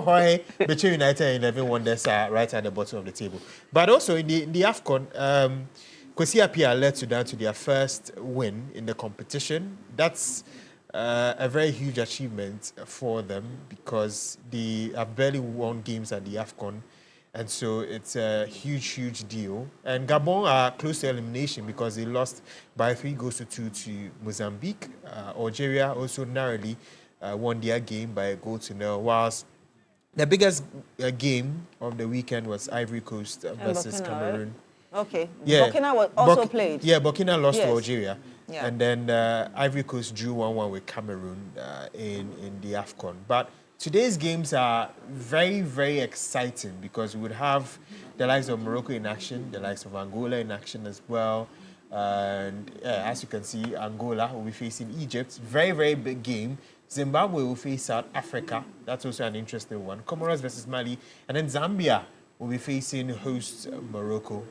Ahoy, between United and 11 Wonders are right at the bottom of the table. But also in the AFCON, Kwesi Appiah led Sudan to their first win in the competition. That's a very huge achievement for them because they have barely won games at the AFCON. And so it's a huge, huge deal. And Gabon are close to elimination because they lost by 3-2 to Mozambique. Algeria also narrowly won their game by 1-0, whilst the biggest game of the weekend was Ivory Coast versus Burkina, Cameroon. Right? Okay. Yeah. Burkina was also played. Yeah, Burkina lost to Algeria. Yeah. And then Ivory Coast drew 1-1 with Cameroon in the AFCON. But today's games are very, very exciting because we would have the likes of Morocco in action, the likes of Angola in action as well. And as you can see, Angola will be facing Egypt. Very, very big game. Zimbabwe will face South Africa. That's also an interesting one. Comoros versus Mali. And then Zambia will be facing host Morocco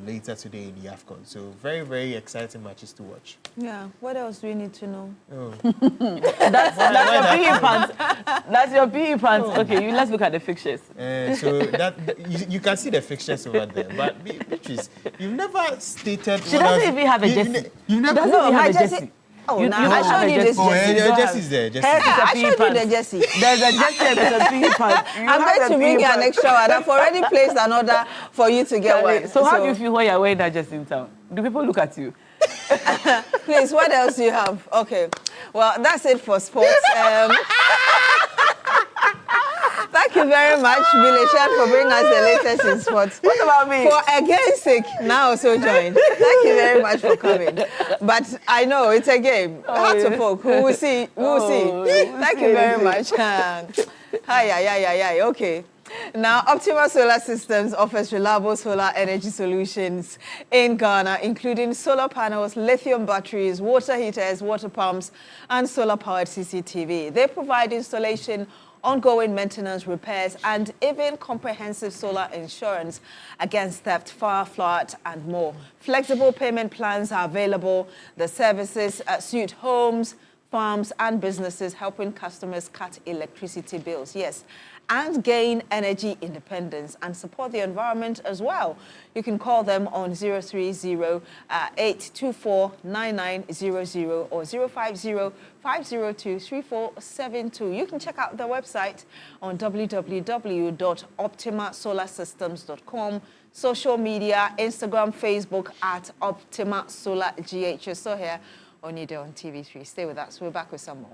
later today in the AFCON. So very, very exciting matches to watch. Yeah. What else do we need to know? Oh. That's your PE pants. That's your PE pants. Oh. Okay, let's look at the fixtures. So that you can see the fixtures over there. But Beatrice, you've never stated... She doesn't even have a jersey. You never... Doesn't even have a jersey. Oh, now I showed you this Oh, jersey. your jersey's there. Yeah, I showed you the jersey. There's a jersey with a PE pants. I'm going to bring you an extra one. I've already placed an order for you to get one. So how do you feel when you're wearing that jersey in town? Do people look at you? Please, what else do you have? Okay. Well, that's it for sports. Thank you very much, Billy Shan, for bringing us the latest in sports. What about me? For against sake, now also joined. Thank you very much for coming. But I know it's a game. Hearts of folk. We will see. We will see. Thank you very much. Hi. Okay. Now, Optima Solar Systems offers reliable solar energy solutions in Ghana, including solar panels, lithium batteries, water heaters, water pumps, and solar-powered CCTV. They provide installation, ongoing maintenance, repairs, and even comprehensive solar insurance against theft, fire, flood, and more. Flexible payment plans are available. The services suit homes, farms, and businesses, helping customers cut electricity bills. Yes, and gain energy independence and support the environment as well. You can call them on 030-824-9900 or 050-502-3472. You can check out their website on www.optimasolasystems.com. Social media, Instagram, Facebook at Optima Solar GH. You're still here on Newday on TV3. Stay with us. We're back with some more.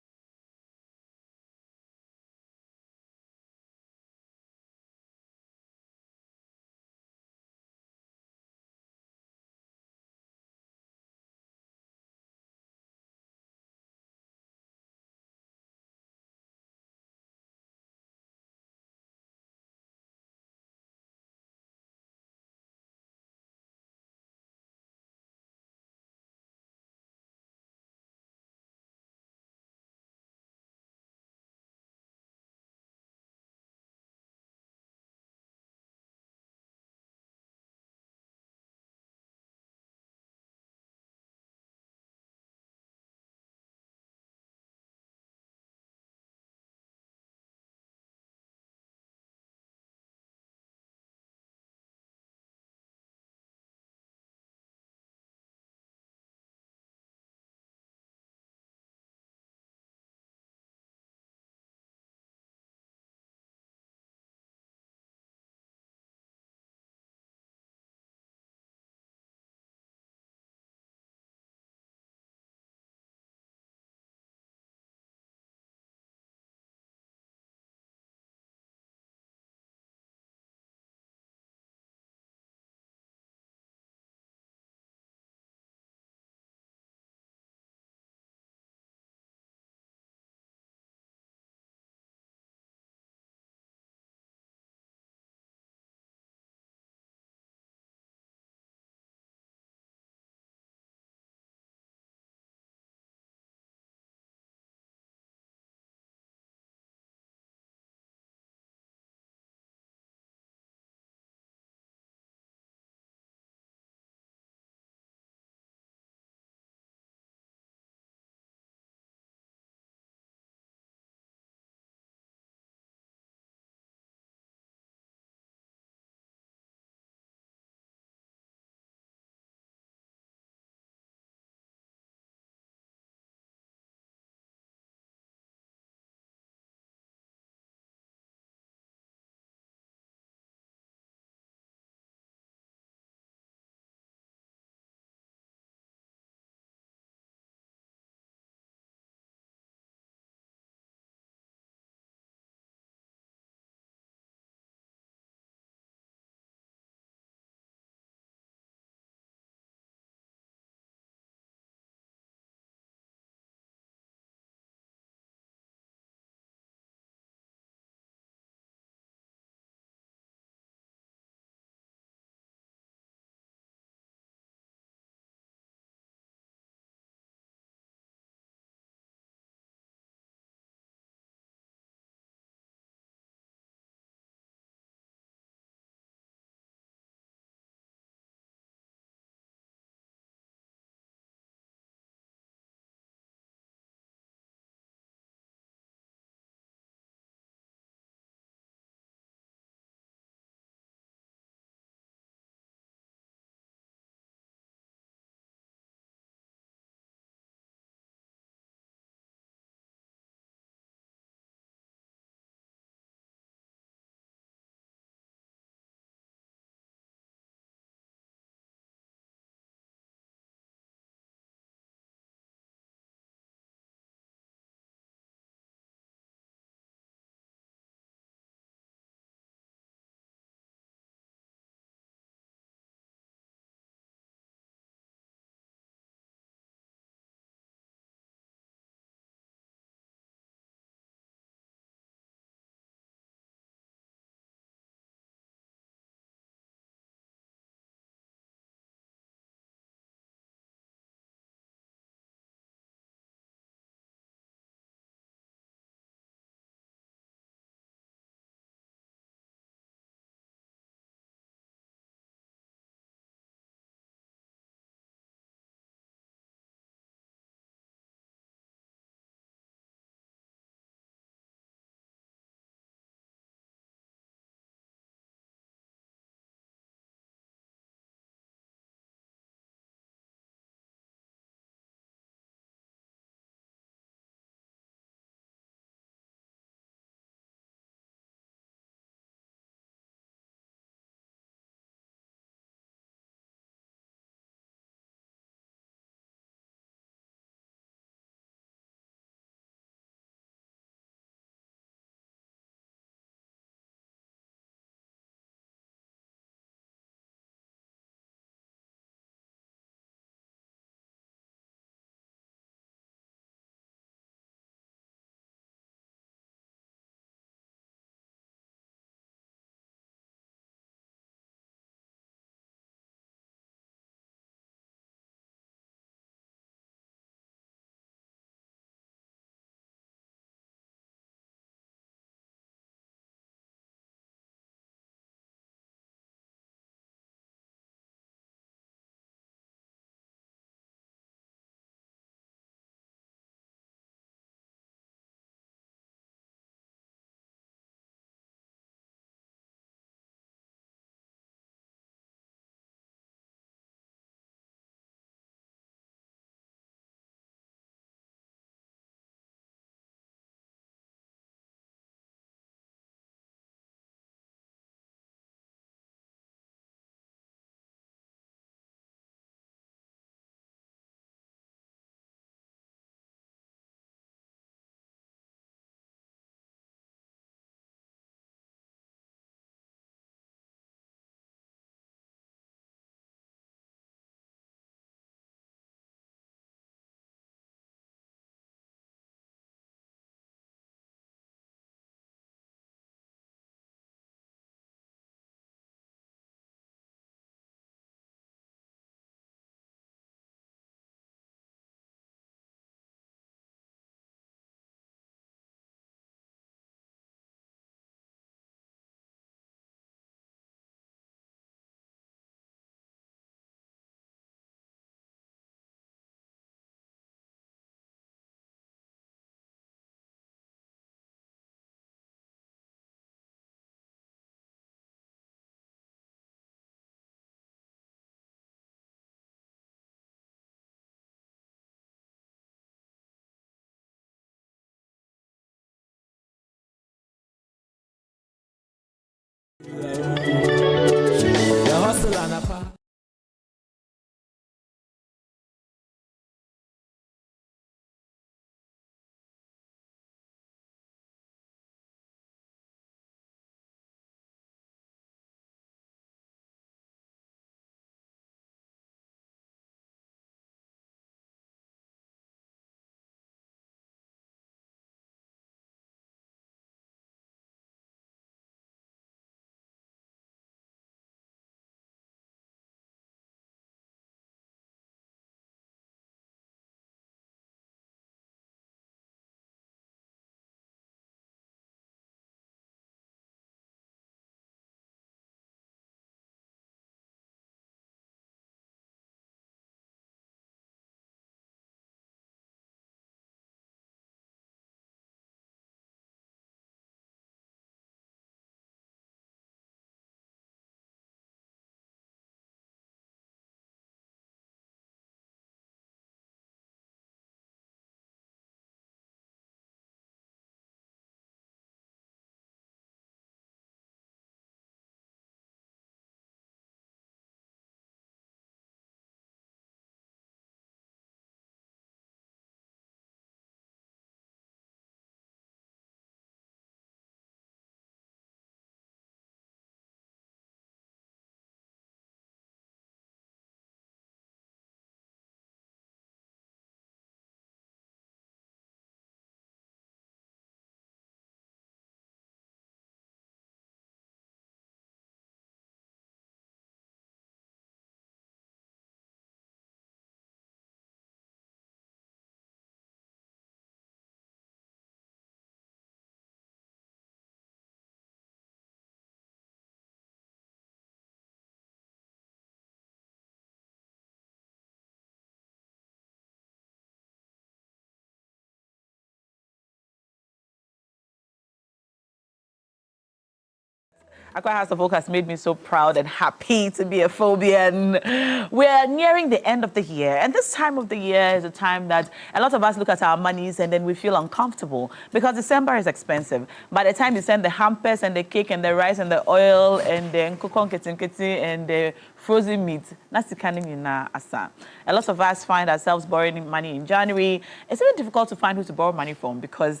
Accra House of Oak has made me so proud and happy to be a Phobian. We're nearing the end of the year, and this time of the year is a time that a lot of us look at our monies and then we feel uncomfortable because December is expensive. By the time you send the hampers and the cake and the rice and the oil and the nkukon ketinketi and the frozen meat, that's the kind of asa. A lot of us find ourselves borrowing money in January. It's very difficult to find who to borrow money from because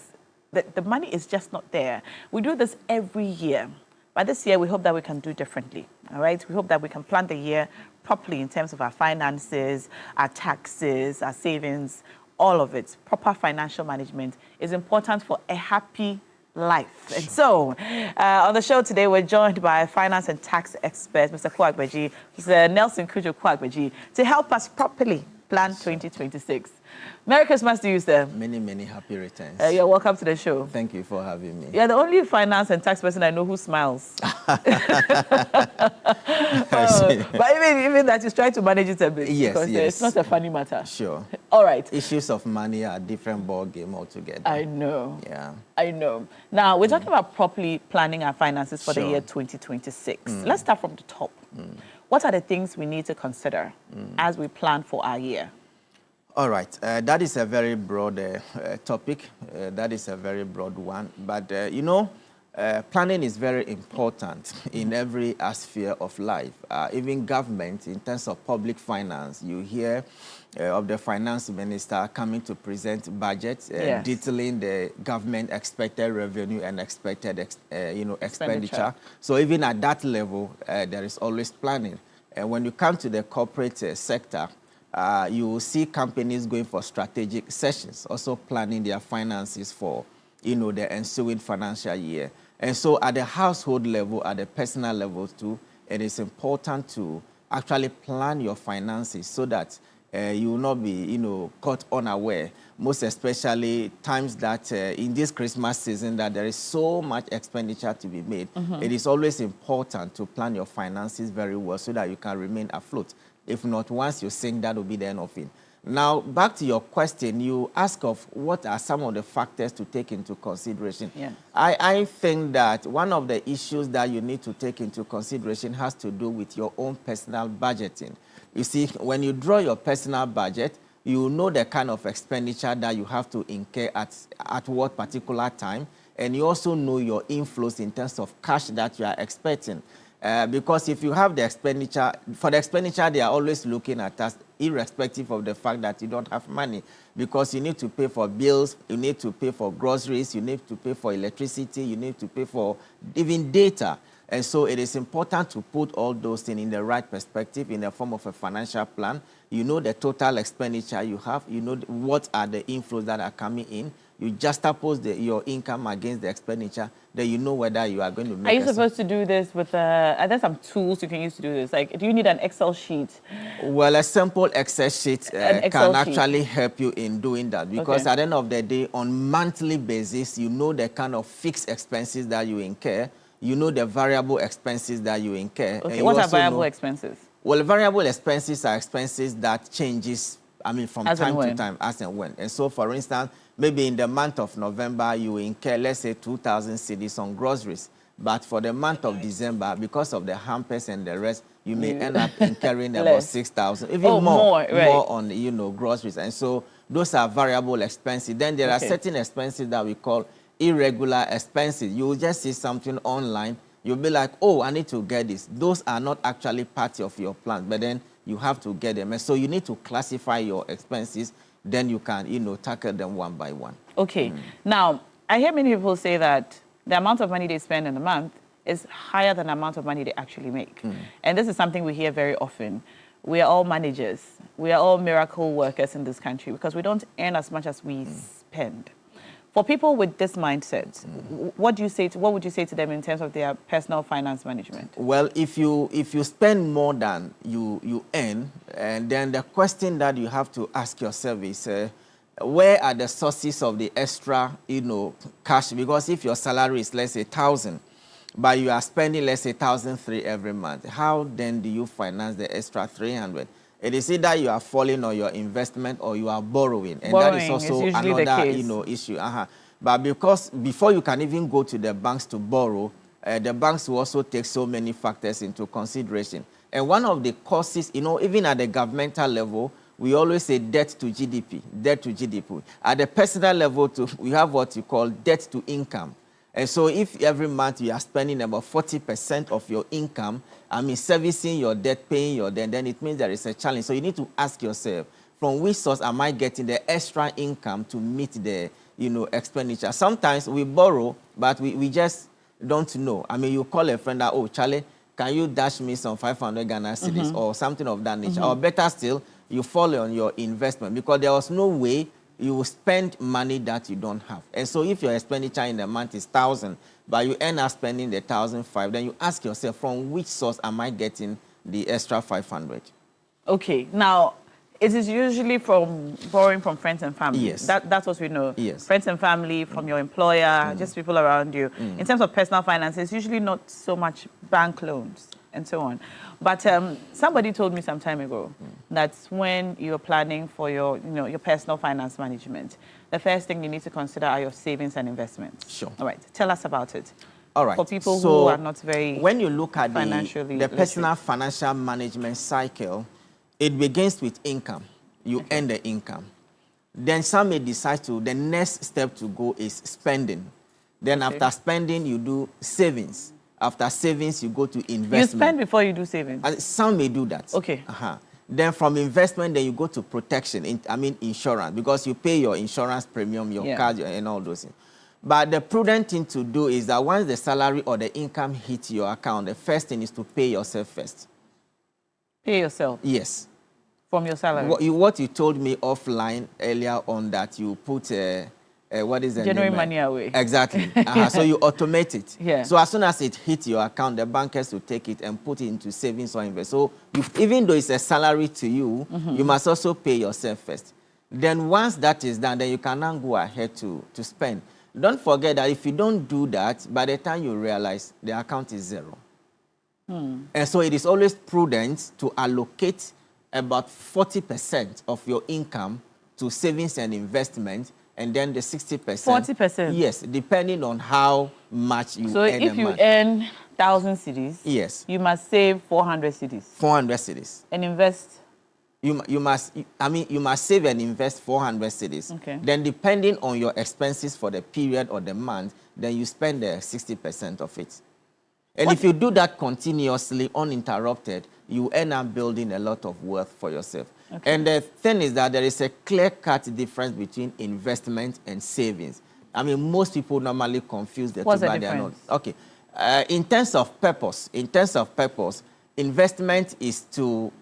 the money is just not there. We do this every year. But this year, we hope that we can do differently, all right? We hope that we can plan the year properly in terms of our finances, our taxes, our savings, all of it. Proper financial management is important for a happy life. And so, on the show today, we're joined by finance and tax expert, Mr. Kwagbeji, Mr. Nelson Kujo Kwagbeji, to help us properly plan 2026. Merry Christmas to you, sir. Many, many happy returns. You're welcome to the show. Thank you for having me. You're the only finance and tax person I know who smiles. But even that, you try to manage it a bit. Yes, because yes. It's not a funny matter. Sure. All right. Issues of money are a different ball game altogether. I know. Yeah. I know. Now, we're talking about properly planning our finances for the year 2026. Let's start from the top. What are the things we need to consider as we plan for our year? All right. That is a very broad topic. That is a very broad one. But, planning is very important in every sphere of life. Even government, in terms of public finance, you hear of the finance minister coming to present budgets, detailing the government expected revenue and expected expenditure. So even at that level, there is always planning. And when you come to the corporate sector, you will see companies going for strategic sessions, also planning their finances for, the ensuing financial year. And so at the household level, at the personal level too, it is important to actually plan your finances so that you will not be, caught unaware, most especially times that in this Christmas season that there is so much expenditure to be made. It is always important to plan your finances very well so that you can remain afloat. If not, once you sink, that will be the end of it. Now, back to your question, you ask of what are some of the factors to take into consideration. Yeah. I think that one of the issues that you need to take into consideration has to do with your own personal budgeting. You see, when you draw your personal budget, you know the kind of expenditure that you have to incur at what particular time. and you also know your inflows in terms of cash that you are expecting. Because if you have the expenditure, for the expenditure, they are always looking at us, irrespective of the fact that you don't have money. Because you need to pay for bills, you need to pay for groceries, you need to pay for electricity, you need to pay for even data. And so it is important to put all those things in the right perspective in the form of a financial plan. You know the total expenditure you have, you know what are the inflows that are coming in. You juxtapose your income against the expenditure, then you know whether you are going to make. Are you supposed to do this with are there some tools you can use to do this? Like, do you need an Excel sheet? Well, a simple Excel sheet Excel can sheet. actually help you in doing that, because Okay. at the end of the day, on monthly basis, you know the kind of fixed expenses that you incur, you know the variable expenses that you incur. Okay, and what you are also variable know, expenses? well, variable expenses are expenses that changes, I mean, from As and time to when. time, as and when. And so, for instance, maybe in the month of November, you incur, let's say, 2,000 cedis on groceries. But for the month of December, because of the hampers and the rest, you may end up incurring about Less. 6,000, even Oh, more, right. more on, you know, groceries. And so those are variable expenses. Then there are Okay. certain expenses that we call irregular expenses. You will just see something online, you'll be like, oh, I need to get this. Those are not actually part of your plan, but then you have to get them. And so you need to classify your expenses, then you can, you know, tackle them one by one. Okay. Now, I hear many people say that the amount of money they spend in a month is higher than the amount of money they actually make. And this is something we hear very often. We are all managers. We are all miracle workers in this country because we don't earn as much as we spend. For people with this mindset, what would you say to them in terms of their personal finance management? Well, if you spend more than you earn, and then the question that you have to ask yourself is, where are the sources of the extra, you know, cash? Because if your salary is, let's say, 1,000, but you are spending, let's say, 1,300 every month, how then do you finance the extra 300? It is either you are falling on your investment or you are borrowing, and that is also usually the another, case. you know, issue. But because before you can even go to the banks to borrow, the banks will also take so many factors into consideration. And one of the causes, you know, even at the governmental level, we always say debt to GDP, debt to GDP. At the personal level, too, we have what you call debt to income. And so if every month you are spending about 40% of your income, I mean, servicing your debt, paying your debt, then it means there is a challenge. So you need to ask yourself, from which source am I getting the extra income to meet the, you know, expenditure? Sometimes we borrow, but we just don't know. I mean, you call a friend that, oh, Charlie, can you dash me some 500 Ghana cedis or something of that nature? Or better still, you fall on your investment because there was no way you will spend money that you don't have. And so if your expenditure in the month is 1,000, but you end up spending the 1,005, then you ask yourself, from which source am I getting the extra 500? Okay. Now, it is usually from borrowing from friends and family. Yes. That's what we know. Yes. Friends and family, from your employer, just people around you. In terms of personal finances, usually not so much bank loans and so on. But somebody told me some time ago that when you're planning for your, you know, your personal finance management, the first thing you need to consider are your savings and investments. Sure. All right. Tell us about it. All right. For people So who are not very when you look at financially the personal financial management cycle, it begins with income. You earn the income. Then some may decide to, the next step to go is spending. Then after spending, you do savings. After savings, you go to investment. You spend before you do savings. And some may do that. Okay. Then from investment, then you go to protection, insurance, because you pay your insurance premium, your card, and all those things. But the prudent thing to do is that once the salary or the income hits your account, the first thing is to pay yourself first. Pay yourself? Yes. From your salary? What you told me offline earlier on, that you put, what is the January name? money away. Exactly. So you automate it. Yeah. So as soon as it hits your account, the bankers will take it and put it into savings or invest. So even though it's a salary to you, you must also pay yourself first. Then once that is done, then you can now go ahead to spend. Don't forget that if you don't do that, by the time you realize, the account is zero. And so it is always prudent to allocate about 40% of your income to savings and investment, and then the 60%. 40%? Yes, depending on how much you earn. So if you earn 1,000 cedis, yes, you must save 400 cedis. 400 cedis. And invest you must save and invest 400 cedis. Okay. Then depending on your expenses for the period or the month, then you spend 60% of it. And if you do that continuously, uninterrupted, you end up building a lot of wealth for yourself. Okay. And the thing is that there is a clear-cut difference between investment and savings. I mean, most people normally confuse the two. What's the difference? Okay. In terms of purpose, investment is to,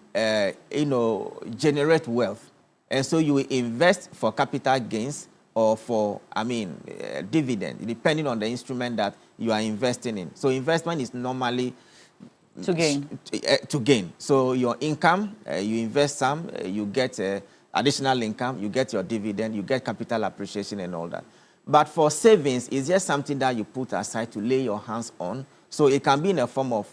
generate wealth. And so you invest for capital gains or for, dividend, depending on the instrument that you are investing in. So investment is normally to gain. To gain. So your income, you invest some, you get additional income, you get your dividend, you get capital appreciation and all that. But for savings, it's just something that you put aside to lay your hands on. So it can be in a form of,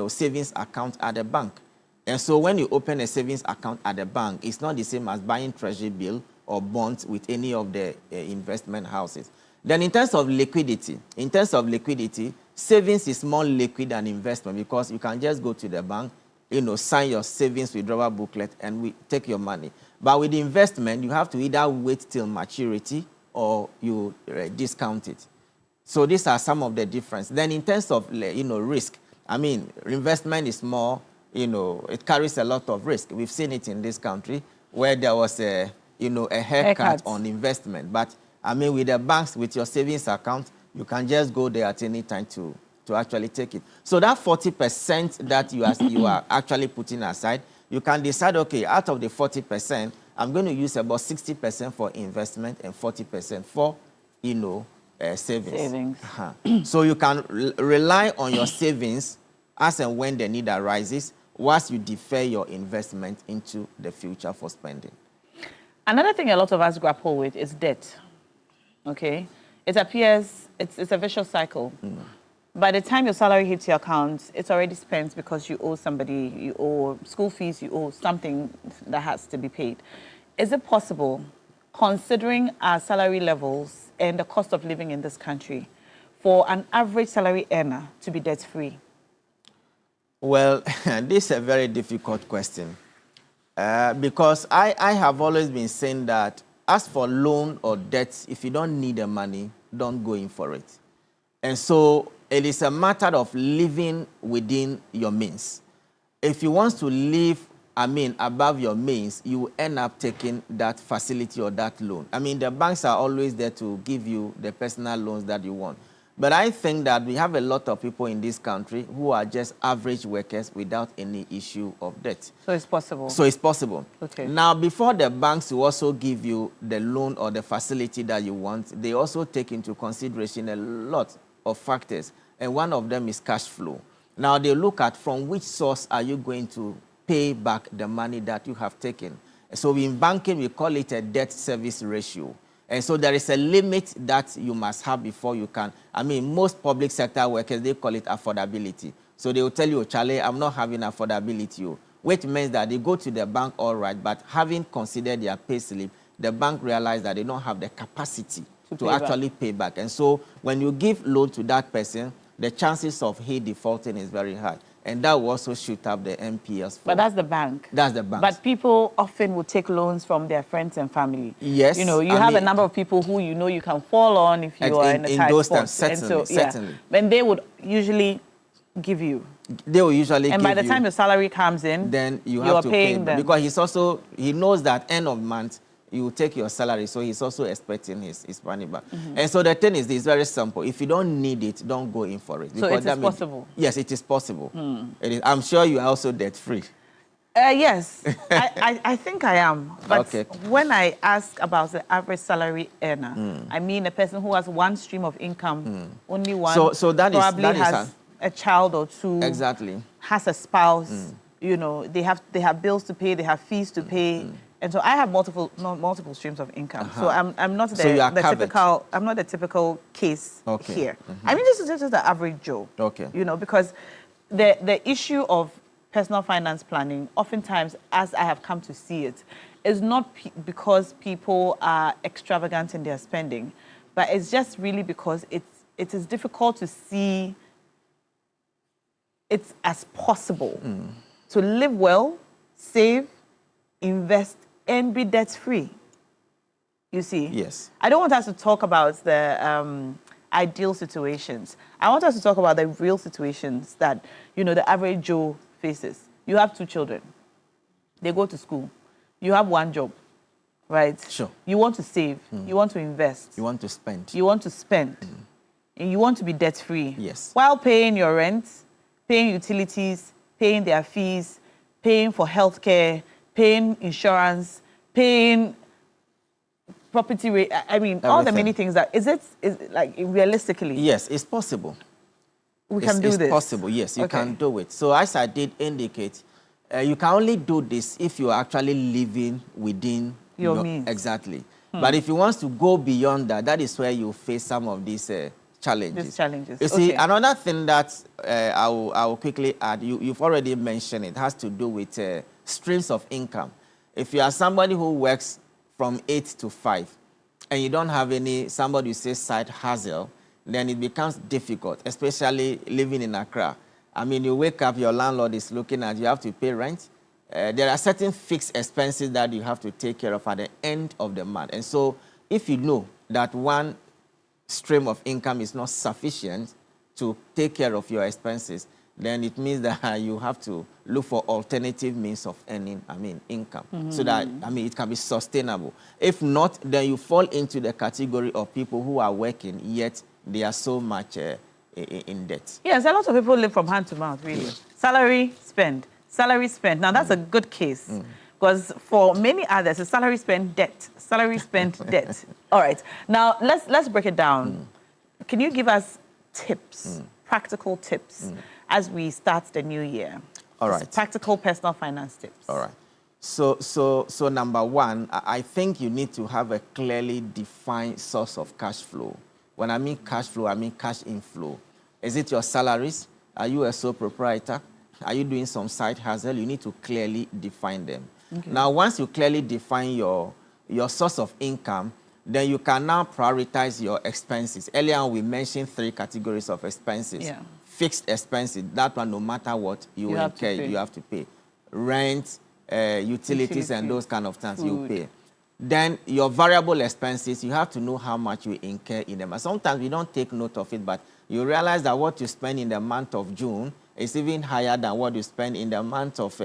savings account at the bank. And so when you open a savings account at the bank, it's not the same as buying treasury bill or bonds with any of the investment houses. Then in terms of liquidity, savings is more liquid than investment because you can just go to the bank, sign your savings withdrawal booklet and we take your money. But with investment, you have to either wait till maturity or you discount it. So these are some of the differences. Then in terms of, risk, investment is more, it carries a lot of risk. We've seen it in this country where there was a haircut on investment. But, with the banks, with your savings account, you can just go there at any time to actually take it. So that 40% that you are actually putting aside, you can decide, okay, out of the 40%, I'm going to use about 60% for investment and 40% for, savings. So you can rely on your savings as and when the need arises, whilst you defer your investment into the future for spending. Another thing a lot of us grapple with is debt. Okay? It appears it's a vicious cycle. By the time your salary hits your account, it's already spent because you owe somebody, you owe school fees, you owe something that has to be paid. Is it possible, considering our salary levels and the cost of living in this country, for an average salary earner to be debt-free? Well, this is a very difficult question because I have always been saying that as for loan or debt, if you don't need the money, don't go in for it. And so it is a matter of living within your means. If you want to live, above your means, you end up taking that facility or that loan. The banks are always there to give you the personal loans that you want. But I think that we have a lot of people in this country who are just average workers without any issue of debt. So it's possible? So it's possible. Okay. Now, before the banks will also give you the loan or the facility that you want, they also take into consideration a lot of factors. And one of them is cash flow. Now, they look at from which source are you going to pay back the money that you have taken. So in banking, we call it a debt service ratio. And so there is a limit that you must have before you can. Most public sector workers, they call it affordability. So they will tell you, Charlie, I'm not having affordability. Which means that they go to the bank, all right, but having considered their pay slip, the bank realized that they don't have the capacity to actually pay back. And so when you give loan to that person, the chances of he defaulting is very high. And that will also shoot up the NPS. But that's the bank. That's the bank. But people often will take loans from their friends and family. Yes. You have a number of people who you can fall on if you are in a tight spot. Certainly. And they would usually give you. They will usually give you. And by the time your salary comes in, then you have to pay them. Because he knows that end of month, you take your salary, so he's also expecting his money back. And so the thing is, it's very simple. If you don't need it, don't go in for it. So it is possible? Yes, it is possible. It is. I'm sure you are also debt-free. Yes, I think I am. But okay. When I ask about the average salary earner, I mean a person who has one stream of income, only one, so that probably has a child or two, exactly, has a spouse, they have bills to pay, they have fees to pay. And so I have multiple streams of income. So I'm not the typical case here. This is the average Joe. Okay. Because the issue of personal finance planning, oftentimes, as I have come to see it, is not because people are extravagant in their spending, but it's just really because it is difficult to see it as possible to live well, save, invest, and be debt-free. You see? Yes. I don't want us to talk about the ideal situations. I want us to talk about the real situations that, you know, the average Joe faces. You have 2 children. They go to school. You have 1 job, right? Sure. You want to save. You want to invest. You want to spend. You want to spend. And you want to be debt-free. Yes. While paying your rent, paying utilities, paying their fees, paying for healthcare, paying insurance, paying property rate. I mean, all the many things that is like realistically? Yes, it's possible. We can do this. It's possible. Yes, you can do it. So as I did indicate, you can only do this if you are actually living within your means. Exactly. But if you want to go beyond that, that is where you face some of these challenges. These challenges. You see, another thing that I will quickly add, you've already mentioned it, has to do with streams of income. If you are somebody who works from 8 to 5, and you don't have somebody who says side hustle, then it becomes difficult, especially living in Accra. I mean, you wake up, your landlord is looking at you, have to pay rent. There are certain fixed expenses that you have to take care of at the end of the month. And so if you know that one stream of income is not sufficient to take care of your expenses, then it means that you have to look for alternative means of earning, income, so that, it can be sustainable. If not, then you fall into the category of people who are working, yet they are so much in debt. Yes, a lot of people live from hand to mouth, really. Salary, spend. Salary, spend. Now, that's a good case. Because for many others, it's salary, spend, debt. Salary, spend, debt. All right. Now, let's break it down. Can you give us tips, practical tips, as we start the new year? All right. Just practical personal finance tips. All right. So number one, I think you need to have a clearly defined source of cash flow. When I mean cash flow, I mean cash inflow. Is it your salaries? Are you a sole proprietor? Are you doing some side hustle? You need to clearly define them. Okay. Now, once you clearly define your source of income, then you can now prioritize your expenses. Earlier on, we mentioned 3 categories of expenses. Yeah. Fixed expenses, that one, no matter what you incur, you have to pay. Rent, utilities, and those kind of things you pay. Then your variable expenses, you have to know how much you incur in them. And sometimes we don't take note of it, but you realize that what you spend in the month of June is even higher than what you spend in the month of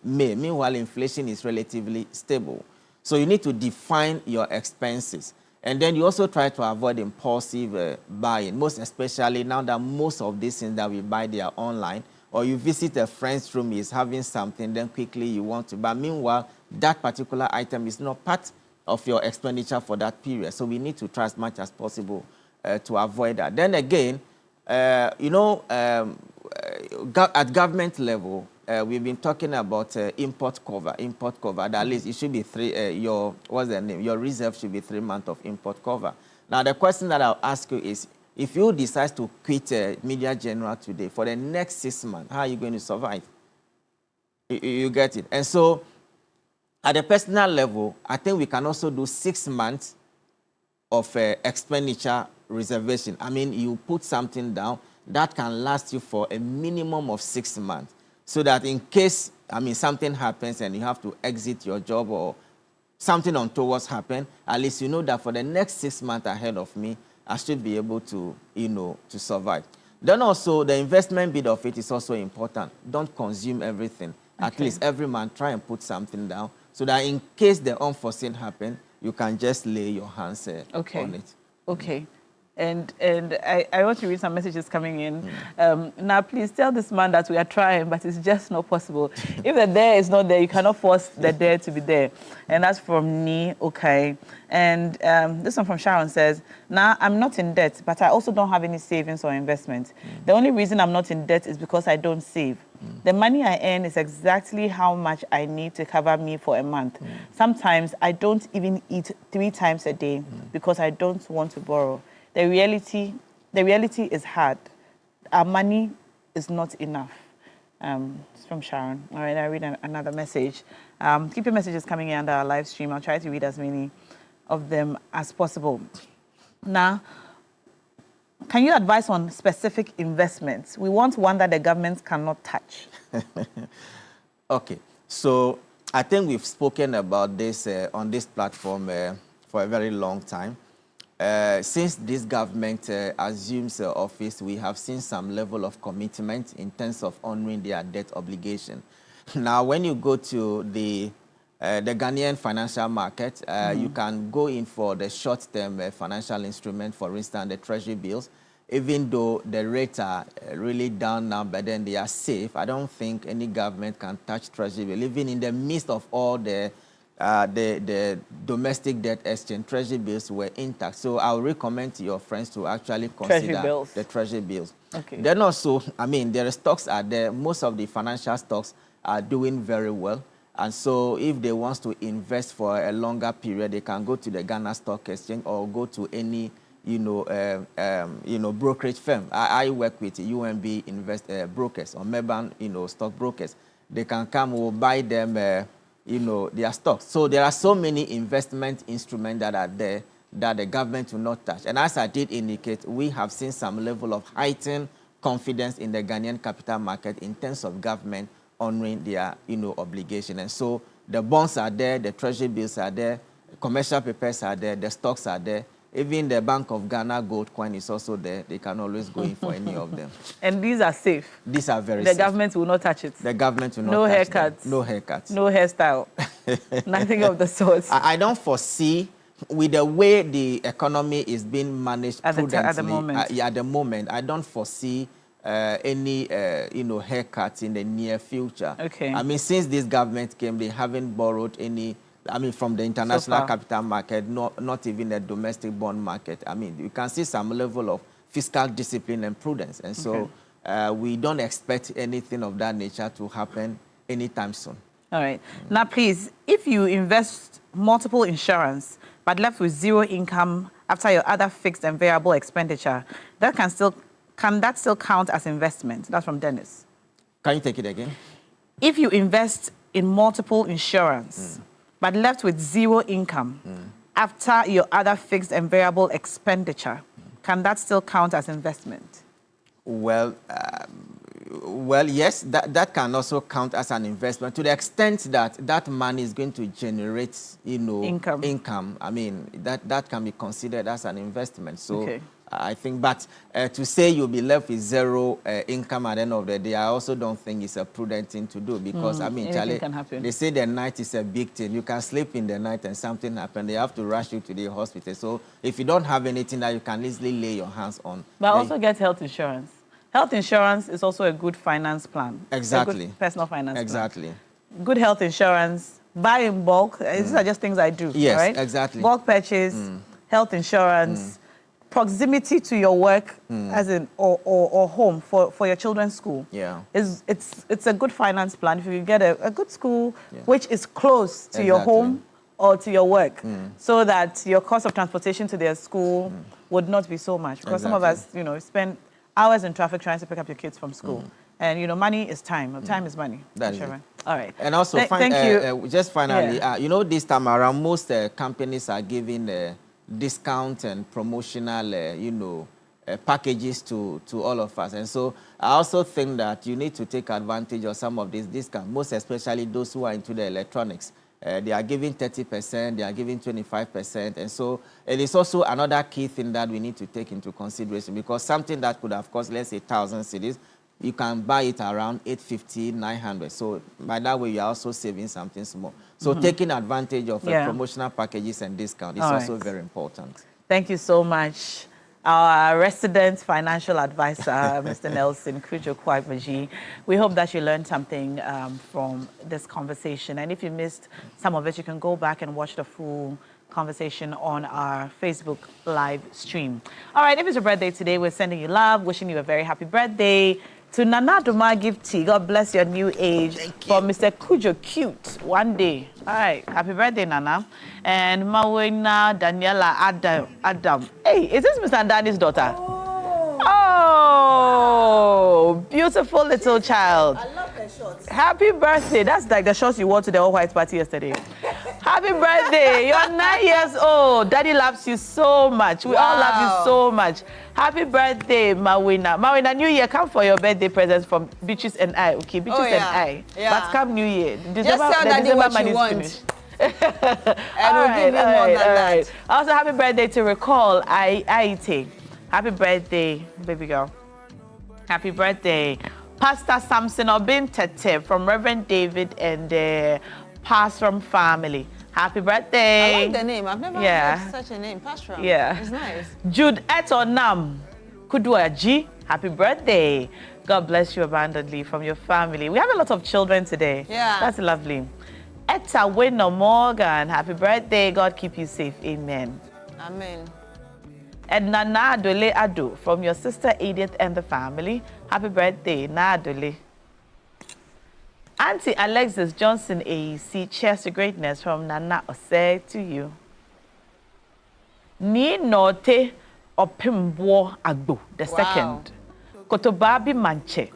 May. Meanwhile, inflation is relatively stable. So you need to define your expenses. And then you also try to avoid impulsive buying, most especially now that most of these things that we buy, they are online, or you visit a friend's room, is having something, then quickly you want to buy. Meanwhile, that particular item is not part of your expenditure for that period. So we need to try as much as possible to avoid that. Then again, at government level, we've been talking about import cover. At least it should be 3, your reserve should be 3 months of import cover. Now, the question that I'll ask you is, if you decide to quit Media General today, for the next 6 months, how are you going to survive? You get it? And so, at a personal level, I think we can also do 6 months of expenditure reservation. I mean, you put something down that can last you for a minimum of 6 months, so that in case, something happens and you have to exit your job or something untoward happen, at least you know that for the next 6 months ahead of me, I should be able to, to survive. Then also, the investment bit of it is also important. Don't consume everything. Okay. At least every month, try and put something down, so that in case the unforeseen happen, you can just lay your hands on it. Okay. And I want to read some messages coming in. Now, please tell this man that we are trying, but it's just not possible. If the there is not there, you cannot force the there to be there. And that's from Ni, okay. And this one from Sharon says, now, I'm not in debt, but I also don't have any savings or investments. The only reason I'm not in debt is because I don't save. The money I earn is exactly how much I need to cover me for a month. Sometimes I don't even eat 3 times a day because I don't want to borrow. The reality is hard. Our money is not enough. It's from Sharon. All right, I read another message. Keep your messages coming in under our live stream. I'll try to read as many of them as possible. Now, can you advise on specific investments? We want one that the government cannot touch. Okay. So I think we've spoken about this on this platform for a very long time. Since this government assumes office, we have seen some level of commitment in terms of honoring their debt obligation. Now, when you go to the Ghanaian financial market, you can go in for the short-term financial instrument, for instance, the treasury bills. Even though the rates are really down now, but then they are safe. I don't think any government can touch treasury bill. Even in the midst of all the domestic debt exchange, treasury bills were intact. So I would recommend to your friends to actually consider the treasury bills. Okay. Then also, I mean, their stocks are there. Most of the financial stocks are doing very well. And so if they want to invest for a longer period, they can go to the Ghana Stock Exchange or go to any brokerage firm. I work with UMB brokers or Melbourne, stock brokers. They can come or buy them, their stocks. So there are so many investment instruments that are there that the government will not touch. And as I did indicate, we have seen some level of heightened confidence in the Ghanaian capital market in terms of government honoring their, obligation. And so the bonds are there, the treasury bills are there, commercial papers are there, the stocks are there. Even the Bank of Ghana gold coin is also there. They can always go in for any of them. And these are safe? These are very safe. The government will not touch it? The government will not touch them. No haircuts. No hairstyle? Nothing of the sort? I don't foresee, with the way the economy is being managed prudently, at the moment. At the moment, I don't foresee any, haircuts in the near future. Okay. I mean, since this government came, they haven't borrowed any, from the international capital market, not even the domestic bond market. I mean, you can see some level of fiscal discipline and prudence. And so we don't expect anything of that nature to happen anytime soon. All right. Now, please, if you invest multiple insurance, but left with zero income after your other fixed and variable expenditure, can that still count as investment? That's from Dennis. Can you take it again? If you invest in multiple insurance, but left with zero income after your other fixed and variable expenditure, can that still count as investment? Well, yes, that can also count as an investment to the extent that that money is going to generate, income. I mean, that can be considered as an investment. So I think, but to say you'll be left with zero income at the end of the day, I also don't think it's a prudent thing to do because, I mean, Charlie, they say the night is a big thing. You can sleep in the night and something happens. They have to rush you to the hospital. So if you don't have anything that you can easily lay your hands on. But also get health insurance. Health insurance is also a good finance plan. Exactly. A good personal finance exactly. plan. Good health insurance, buy in bulk. These are just things I do. Yes, right? exactly. Bulk purchase, health insurance, proximity to your work, as in or home for your children's school. Yeah. It's a good finance plan. If you get a good school which is close to your home or to your work, so that your cost of transportation to their school would not be so much. Because some of us, spend hours in traffic trying to pick up your kids from school. And, money is time. Time is money. That is right. All right. And also, thank you. Just finally, this time around, most companies are giving discount and promotional, packages to all of us. And so I also think that you need to take advantage of some of these discounts, most especially those who are into the electronics. They are giving 30%, they are giving 25%. And so it is also another key thing that we need to take into consideration because something that could have cost, let's say, 1,000 cedis, you can buy it around 850, 900. So by that way, you're also saving something small. So taking advantage of promotional packages and discounts is also very important. Thank you so much. Our resident financial advisor, Mr. Nelson Kujo-Kwagbaji. We hope that you learned something from this conversation. And if you missed some of it, you can go back and watch the full conversation on our Facebook live stream. All right, if it's your birthday today, we're sending you love, wishing you a very happy birthday. To Nana Duma Gifty, God bless your new age. For Mr. Kujo Cute, one day. All right, happy birthday, Nana. And Mawena Daniela Adam. Hey, is this Mr. Danny's daughter? Oh, beautiful little child. I love her shorts. Happy birthday. That's like the shorts you wore to the all-white party yesterday. Happy Happy birthday. You're 9 years old. Daddy loves you so much. We all love you so much. Happy birthday, Mawina. Mawina, New Year, come for your birthday presents from Beatrice and I. Okay, Beatrice and I. Yeah. But come New Year. Just tell Daddy what you want. And we'll give you more than that. Also, happy birthday to Recall Aite. Happy birthday, baby girl. Happy birthday. Pastor Samson Obin Tete from Reverend David and the Pastor family. Happy birthday. I like the name. I've never heard such a name. Pastor. Yeah. It's nice. Jude Etonam Kuduaji. Happy birthday. God bless you abundantly from your family. We have a lot of children today. Yeah. That's lovely. Etta Winner Morgan. Happy birthday. God keep you safe. Amen. Amen. Edna Nadole Ado from your sister Edith and the family. Happy birthday, Nadole. Auntie Alexis Johnson AEC, cheers to greatness from Nana Ose to you. Ni Note Opimbo Agbo, the second. Kotobabi Manche,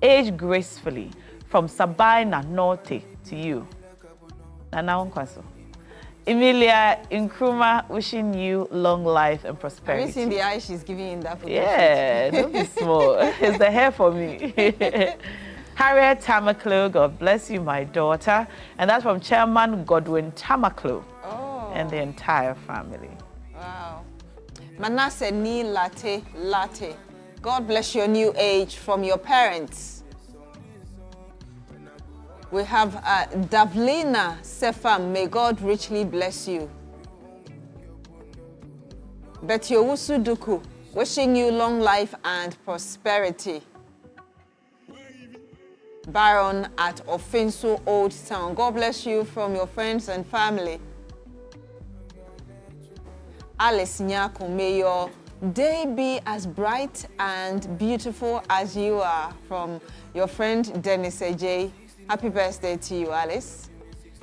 age gracefully from Sabina Norte to you. Nana Onkwaso. Emilia Nkrumah, wishing you long life and prosperity. Have you seen the eye she's giving in that photo? Yeah, don't be small. It's the hair for me. Harriet Tamaklo, God bless you, my daughter. And that's from Chairman Godwin Tamaklo and the entire family. Wow. Manasseh Ni Latte. God bless your new age from your parents. We have Davlina Sefam. May God richly bless you. Betiowusu Duku, wishing you long life and prosperity. Baron at Ofinsu Old Town. God bless you from your friends and family. Alice Nyako, may your day be as bright and beautiful as you are, from your friend Dennis Ej. Happy birthday to you, Alice.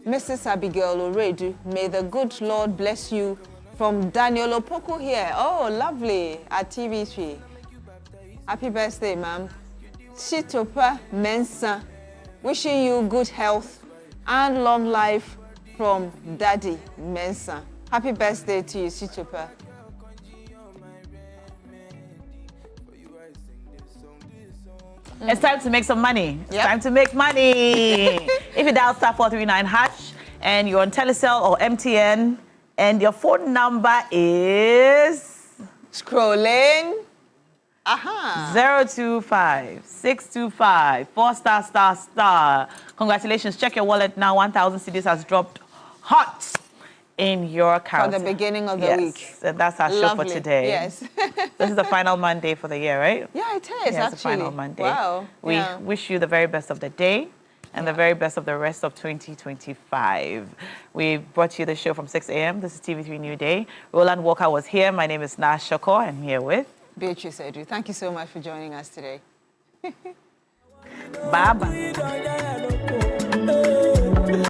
Mrs. Abigail Oredu, may the good Lord bless you, from Daniel Opoku here. Oh, lovely, at TV3. Happy birthday, ma'am. Shitopa Mensa, wishing you good health and long life from Daddy Mensa. Happy birthday to you, Shitopa. It's time to make some money. It's time to make money. If you dial *439# and you're on Telecel or MTN and your phone number is... Scrolling. 025-625-4****. Congratulations. Check your wallet now. 1,000 cedis has dropped hot in your account. For the beginning of the week. And that's our show for today. Yes. This is the final Monday for the year, right? Yeah, it is, It's actually. the final Monday. Wow. We wish you the very best of the day and the very best of the rest of 2025. We brought you the show from 6 a.m. This is TV3 Newday. Roland Walker was here. My name is Nash Shoko. I'm here with... Beatrice Edu. Thank you so much for joining us today. Bye-bye.